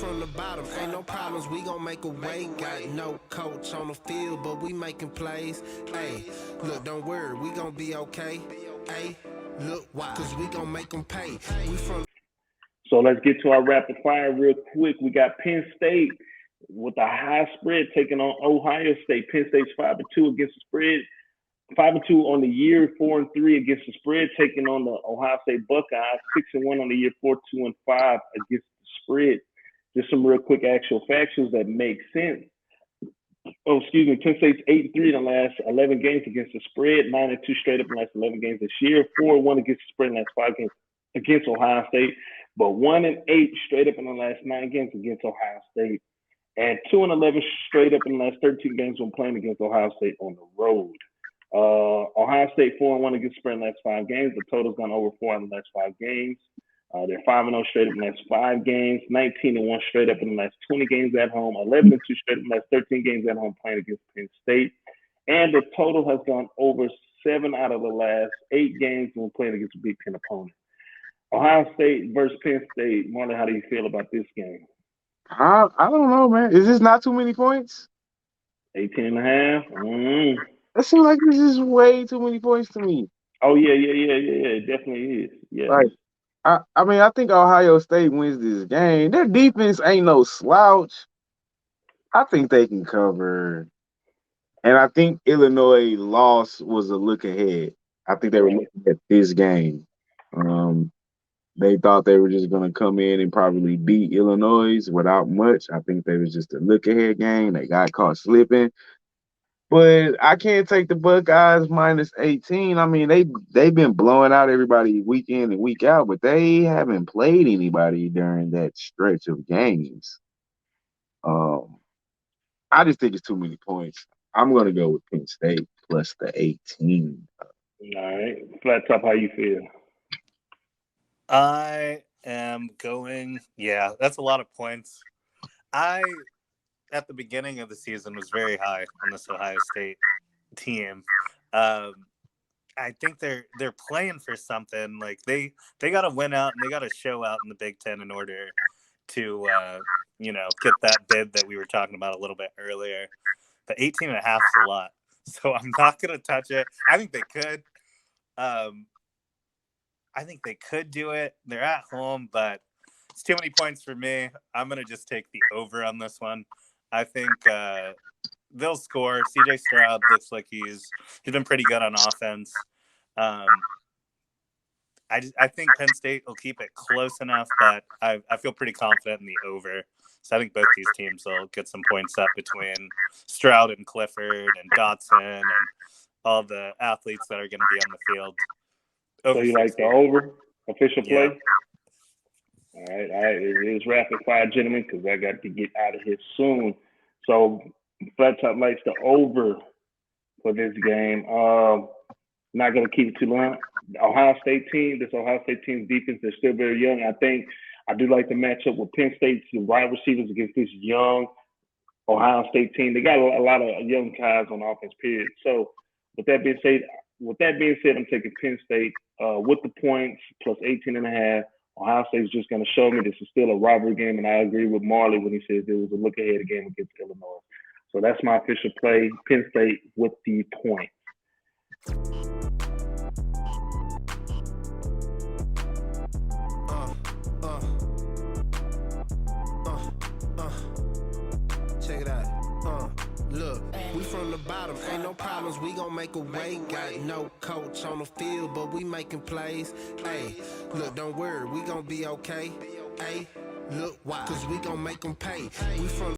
from the bottom, ain't no problems, we gon' make a way. Got no coach on the field, but we making plays. Hey, look, don't worry, we gon' be okay. Hey, look, why? Cause we gon' make them pay. We from So let's get to our rapid fire real quick. We got Penn State with a high spread taking on Ohio State. Penn State's 5-2 against the spread. 5-2 on the year, 4-3 against the spread, taking on the Ohio State Buckeyes. 6-1 on the year, 4-2-5 against the spread. Just some real quick actual facts that make sense. Penn State's 8-3 in the last 11 games against the spread, 9-2 straight up in the last 11 games this year, 4-1 against the spread in the last 5 games against Ohio State, but 1-8 straight up in the last 9 games against Ohio State, and 2-11 straight up in the last 13 games when playing against Ohio State on the road. Ohio State 4-1 against the spread in the last 5 games. The total's gone over 4 in the last 5 games. They're 5-0 straight up in the last 5 games, 19-1 straight up in the last 20 games at home, 11-2 straight up in the last 13 games at home playing against Penn State. And the total has gone over 7 out of the last 8 games when playing against a Big Ten opponent. Ohio State versus Penn State. Marley, how do you feel about this game? I don't know, man. Is this not too many points? 18.5? It seems like this is way too many points to me. Oh, yeah. It definitely is. Yeah. Like, I mean, I think Ohio State wins this game. Their defense ain't no slouch. I think they can cover. And I think Illinois' loss was a look ahead. I think they were looking at this game. They thought they were just going to come in and probably beat Illinois without much. I think they was just a look ahead game. They got caught slipping. But I can't take the Buckeyes minus 18. I mean, they've been blowing out everybody week in and week out, but they haven't played anybody during that stretch of games. I just think it's too many points. I'm going to go with Penn State plus the 18. All right. Flat Top, how you feel? I am going, that's a lot of points. At the beginning of the season, was very high on this Ohio State team. I think they're playing for something. Like they got to win out and they got to show out in the Big Ten in order to get that bid that we were talking about a little bit earlier. But 18.5 is a lot, so I'm not gonna touch it. I think they could. I think they could do it. They're at home, but it's too many points for me. I'm gonna just take the over on this one. I think they'll score. CJ Stroud looks like he's been pretty good on offense. I think Penn State will keep it close enough, but I feel pretty confident in the over. So I think both these teams will get some points up between Stroud and Clifford and Dotson and all the athletes that are going to be on the field. So you like the over? Official play? Yeah. All right. It is rapid fire, gentlemen, because I got to get out of here soon. So Flat Top likes the over for this game. Not going to keep it too long. This Ohio State team's defense, they're still very young. I do like the matchup with Penn State's wide receivers against this young Ohio State team. They got a lot of young guys on offense, period. So with that being said, I'm taking Penn State with the points plus 18.5. Ohio State's just going to show me this is still a rivalry game, and I agree with Marley when he says it was a look-ahead game against Illinois. So that's my official play, Penn State with the points. Check it out. Look, we from the bottom, ain't no problems, we gon' make a way. Got no coach on the field, but we making plays. Hey, look, don't worry, we gon' be okay. Hey, look, why? Cause we gon' make them pay. We from